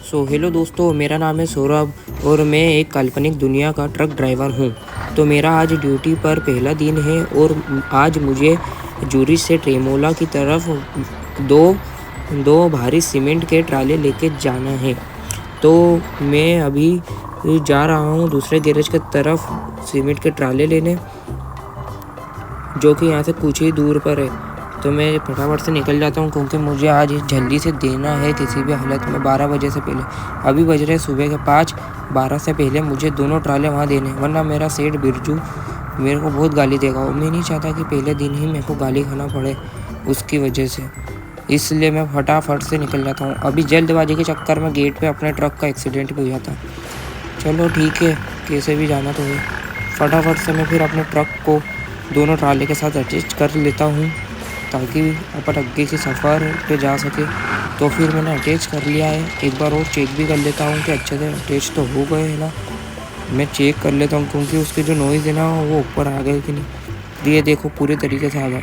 Hello दोस्तों, मेरा नाम है सौरभ और मैं एक काल्पनिक दुनिया का ट्रक ड्राइवर हूँ। तो मेरा आज ड्यूटी पर पहला दिन है और आज मुझे जूरिच से ट्रेमोला की तरफ दो दो भारी सीमेंट के ट्राले लेके जाना है। तो मैं अभी जा रहा हूँ दूसरे गैरेज की तरफ सीमेंट के ट्राले लेने, जो कि यहाँ से कुछ ही दूर पर है। तो मैं फटाफट से निकल जाता हूँ क्योंकि मुझे आज जल्दी से देना है किसी भी हालत में 12 बजे से पहले। अभी बज रहे सुबह के 5। 12 से पहले मुझे दोनों ट्राले वहाँ देने, वरना मेरा सेठ बिरजू मेरे को बहुत गाली देगा और मैं नहीं चाहता कि पहले दिन ही मेरे को गाली खाना पड़े उसकी वजह से। इसलिए मैं फटाफट से निकल जाता हूँ। अभी जल्दबाजी के चक्कर में गेट पे अपने ट्रक का एक्सीडेंट भी हो जाता। चलो ठीक है, कैसे भी जाना तो है। फटाफट से मैं फिर अपने ट्रक को दोनों ट्राले के साथ एडजस्ट कर लेता हूँ ताकि अपन आगे के सफ़र पे जा सके। तो फिर मैंने अटैच कर लिया है। एक बार और चेक भी कर लेता हूँ कि अच्छे से अटैच तो हो गए है ना। मैं चेक कर लेता हूँ क्योंकि उसके जो नॉइज़ है ना वो ऊपर आ गए कि नहीं। ये देखो पूरे तरीके से आ गए।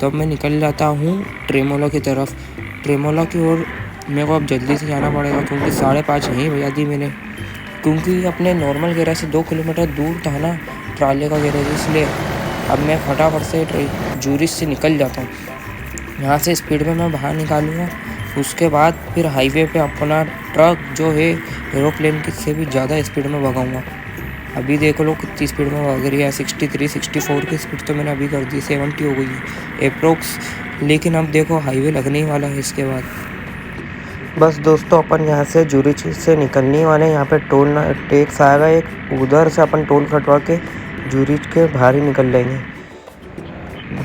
तब मैं निकल जाता हूँ ट्रेमोला की तरफ। ट्रेमोला की ओर मेरे को अब जल्दी से जाना पड़ेगा क्योंकि 5:30 यहीं बजा दी मैंने, क्योंकि अपने नॉर्मल गैरेज से 2 किलोमीटर दूर था ना ट्राले का गैरेज। इसलिए अब मैं फटाफट से जूरिच से निकल जाता हूँ। यहाँ से स्पीड में मैं बाहर निकालूँगा। उसके बाद फिर हाईवे पे अपना ट्रक जो है एरोप्लेन की से भी ज़्यादा स्पीड में भगाऊँगा। अभी देख लो कितनी स्पीड में भाग रही है। 63 64 की स्पीड तो मैंने अभी कर दी, 70 हो गई है अप्रोक्स। लेकिन अब देखो हाईवे लगने ही वाला है इसके बाद। बस दोस्तों, अपन यहाँ से जूरिच से निकलने वाले हैं। यहाँ पे टोल टैक्स आएगा एक, उधर से अपन टोल कटवा के जूरिच के बाहर ही निकल लेंगे।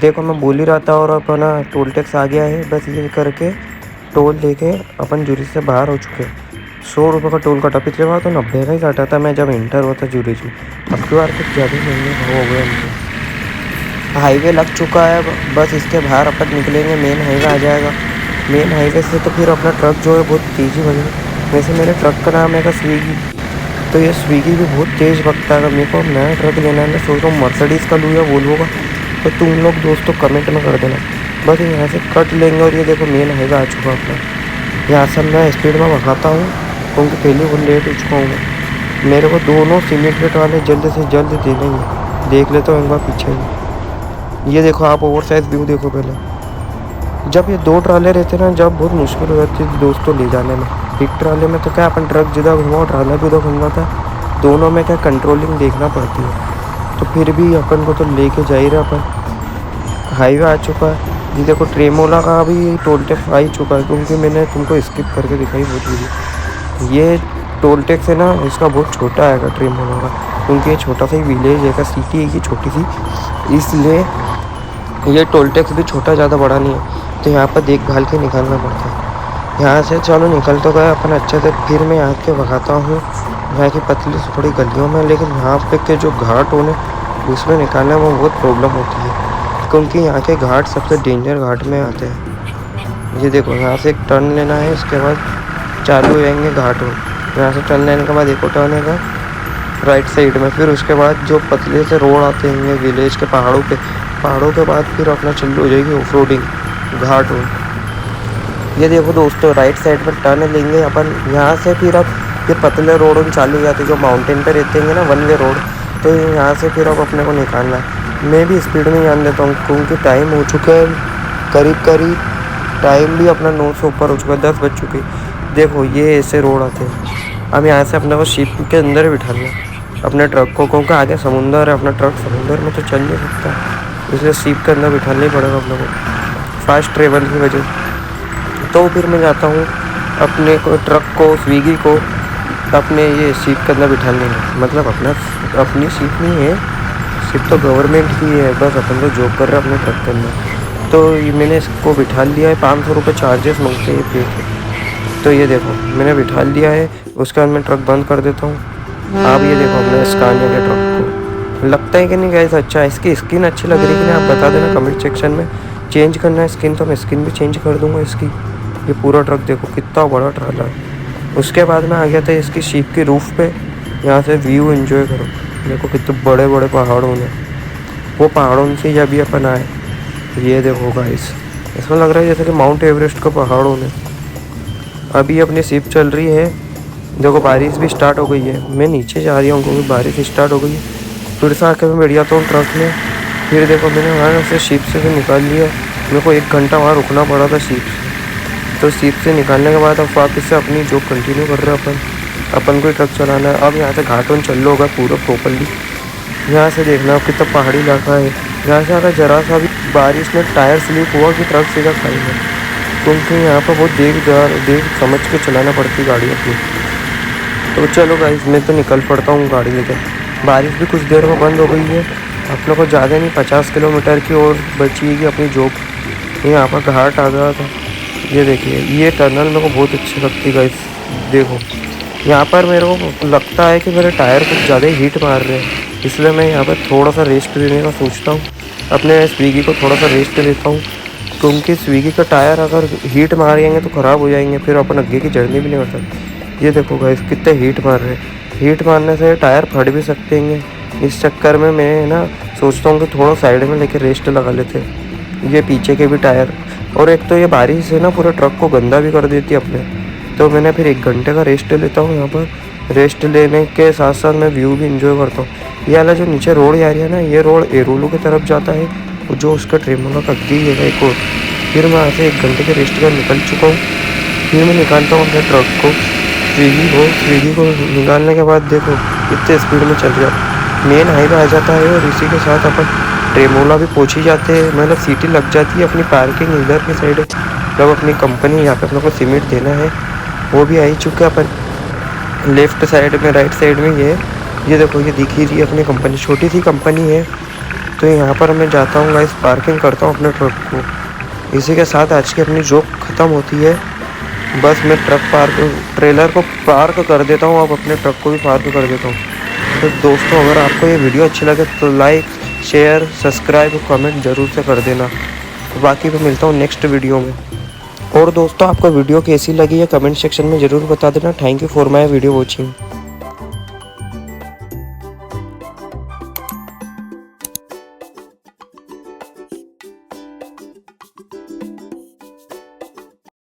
देखो मैं बोल ही रहा था और अपना टोल टैक्स आ गया है। बस ये करके टोल लेके अपन जूरिच से बाहर हो चुके हैं। 100 रुपये का टोल कटा। पिछले बार तो 90 का ही काटा था मैं जब इंटर हुआ था जूरिच में। अब की बार कुछ ज़्यादा महंगे हो गए हमको। हाईवे लग चुका है, बस इसके बाहर अपन निकलेंगे, मेन हाईवे आ जाएगा। मेन हाईवे से तो फिर अपना ट्रक जो है बहुत तेज़ी भगेगा। वैसे मेरे ट्रक का नाम है स्विगी, तो ये स्विगी भी बहुत तेज़ भगता है। मेरे को नया ट्रक लेना है। मैं सोच रहा हूँ मर्सिडीज़ का लूँ या वोल्वो का, तो तुम लोग दोस्तों कमेंट में कर देना। बस यहाँ से कट लेंगे और ये देखो मेन हाईवे आ चुका अपना। यहाँ से मैं स्पीड में भगाता हूँ क्योंकि पहले वो लेट हो चुका हूँ मैं। मेरे को दोनों सीमेंट के ट्राले जल्द से जल्द दे देंगे। देख लेता हूँ एक बार पीछे ही। ये देखो आप ओवर साइज व्यू देखो पहले। जब ये 2 ट्राले रहते ना, जब बहुत मुश्किल हो जाती है दोस्तों ले जाने में। एक ट्राले में तो क्या अपन ट्रक जिधर घुमाओ ट्राला भी उधर घुमाता है। दोनों में क्या कंट्रोलिंग देखना पड़ती है। तो फिर भी अपन को तो लेके जा ही रहा। अपन हाईवे आ चुका है। ये देखो ट्रेमोला का भी टोल टैक्स आ ही चुका है क्योंकि मैंने तुमको स्किप करके दिखाई बहुत वीडियो। ये टोल टैक्स है ना, इसका बहुत छोटा आएगा ट्रेमोला का, क्योंकि ये छोटा सा ही विलेज है, सिटी है ये छोटी सी, इसलिए ये टोल टैक्स भी छोटा, ज़्यादा बड़ा नहीं है। तो यहाँ पर देखभाल के निकालना पड़ता है। यहाँ से चलो निकल तो गए अपन अच्छे से। फिर मैं यहाँ के भगाता हूँ यहाँ की पतली से थोड़ी गलियों में, लेकिन यहाँ पे के जो घाट होने उसमें निकालने में बहुत प्रॉब्लम होती है क्योंकि यहाँ के घाट सबसे डेंजर घाट में आते हैं। ये देखो यहाँ से एक टर्न लेना है, उसके बाद चालू हो जाएंगे घाट हो। यहाँ से टर्न लेने के बाद एक और टर्न है राइट साइड में। फिर उसके बाद जो पतले से रोड आते हैं विलेज के पहाड़ों के बाद फिर अपना चालू हो जाएगी ऑफ रोडिंग घाट हो। ये देखो दोस्तों राइट साइड पर टर्न लेंगे अपन यहाँ से। फिर अब ये पतले रोड चालू हो जाते जो माउंटेन पे रहते हैं ना, 1 वे रोड। तो यहाँ से फिर अब अपने को निकालना है। मैं भी स्पीड में जान देता हूँ क्योंकि टाइम हो चुका है करीब टाइम भी अपना 9 से ऊपर हो चुका है, 10 बज चुके। देखो ये ऐसे रोड आते हैं। अब यहाँ से अपने को शिप के अंदर बिठाना है अपने ट्रक को, क्योंकि आगे समुंदर है। अपना ट्रक समुंदर में तो चल नहीं सकता, इसलिए शिप के अंदर बिठाना ही पड़ेगा अपने को फास्ट ट्रेवल की वजह। तो फिर मैं जाता हूँ अपने को ट्रक को स्विगी को अपने ये सीट के अंदर बिठा लेंगे। मतलब अपनी सीट नहीं है, सीट तो गवर्नमेंट की है, बस अपन तो जॉब कर रहे हैं अपने ट्रक के अंदर। तो ये मैंने इसको बिठा लिया है। 500 रुपये चार्जेस मांगते हैं पे के। तो ये देखो मैंने बिठा लिया है। उसके बाद मैं ट्रक बंद कर देता हूँ। आप ये देखो अपने स्कानिया के ट्रक को लगता है कि नहीं गाइस अच्छा है। इसकी स्किन अच्छी लग रही है कि नहीं आप बता देना कमेंट सेक्शन में। चेंज करना है स्किन तो मैं स्किन भी चेंज कर दूँगा इसकी। ये पूरा ट्रक देखो कितना बड़ा ट्राला है। उसके बाद मैं आ गया था इसकी शीप के रूफ़ पे। यहाँ से व्यू एंजॉय करो। देखो कितने बड़े बड़े पहाड़ों ने, वो पहाड़ों से जब भी अपन आए। ये देखो गाइस, इसमें लग रहा है जैसे कि माउंट एवरेस्ट का पहाड़ों ने। अभी अपनी शिप चल रही है देखो बारिश भी स्टार्ट हो गई है, मैं नीचे जा रही हूँ क्योंकि बारिश स्टार्ट हो गई है। फिर से आके मैं बैठ जाता हूँ ट्रक में। फिर देखो मैंने वहाँ से शिप से भी निकाल लिया। मेरे को 1 घंटा वहाँ रुकना पड़ा था शिप से। तो शिप से निकालने के बाद अब वापस से अपनी जॉब कंटिन्यू कर रहे हैं अपन को ही ट्रक चलाना है। अब यहाँ से घाटों चल होगा पूरा प्रॉपरली। यहाँ से देखना कितना पहाड़ी इलाका है। यहाँ से अगर ज़रा सा भी बारिश में टायर स्लिप हुआ कि ट्रक सीधा खाई में, क्योंकि यहाँ पर बहुत देख समझ के चलाना पड़ती गाड़ी अपनी। तो चलो गाइस मैं तो निकल पड़ता हूँ गाड़ी लेकर। बारिश भी कुछ देर में बंद हो गई है। अपने को ज़्यादा नहीं 50 किलोमीटर की और बचीगी अपनी जॉब। यहाँ पर घाट आ गया था। ये देखिए ये टनल मेरे को बहुत अच्छी लगती है गाइस। देखो यहाँ पर मेरे को लगता है कि मेरे टायर कुछ ज़्यादा ही हीट मार रहे हैं, इसलिए मैं यहाँ पर थोड़ा सा रेस्ट लेने का सोचता हूँ। अपने स्विगी को थोड़ा सा रेस्ट लेता हूँ, क्योंकि स्विगी का टायर अगर हीट मारेंगे तो ख़राब हो जाएंगे, फिर अपन आगे की जर्नी भी नहीं कर सकते। ये देखो गाइस कितने हीट मार रहे हैं। हीट मारने से टायर फट भी सकते हैं। इस चक्कर में मैं ना सोचता हूँ कि थोड़ा साइड में लेके रेस्ट लगा लेते हैं। ये पीछे के भी टायर, और एक तो ये बारिश है ना पूरे ट्रक को गंदा भी कर देती है अपने। तो मैंने फिर 1 घंटे का रेस्ट ले लेता हूँ यहाँ पर। रेस्ट लेने के साथ साथ मैं व्यू भी इंजॉय करता हूँ। ये वाला जो नीचे रोड जा रही है ना, ये रोड एरोलो की तरफ जाता है, जो उसका ट्रेमोला का अग्गी है एक और। फिर मैं यहाँ से 1 घंटे के रेस्ट कर निकल चुका हूँ। फिर मैं निकालता हूँ अपने ट्रक को, स्विगी को निकालने के बाद देखो कितने स्पीड में चल रहा है। मेन हाईवे आ जाता है और इसी के साथ अपन ट्रेमोला भी पहुँच ही जाते हैं। मतलब सिटी लग जाती है। अपनी पार्किंग इधर की साइड है, मतलब अपनी कंपनी यहाँ पे अपने को सीमेंट देना है वो भी आ ही चुका है। अपन लेफ्ट साइड में राइट साइड में ये देखो ये दिख ही रही है अपनी कंपनी। छोटी सी कंपनी है। तो यहाँ पर मैं जाता हूँ गाइस, पार्किंग करता हूँ अपने ट्रक को। इसी के साथ आज की अपनी जॉब ख़त्म होती है। बस मैं ट्रेलर को पार्क कर देता हूँ। अब अपने ट्रक को भी पार्क कर देता हूँ। तो दोस्तों अगर आपको ये वीडियो अच्छी लगे तो लाइक शेयर सब्सक्राइब और कमेंट ज़रूर से कर देना। बाकी मैं मिलता हूँ नेक्स्ट वीडियो में। और दोस्तों आपको वीडियो कैसी लगी है कमेंट सेक्शन में ज़रूर बता देना। Thank you for my video watching.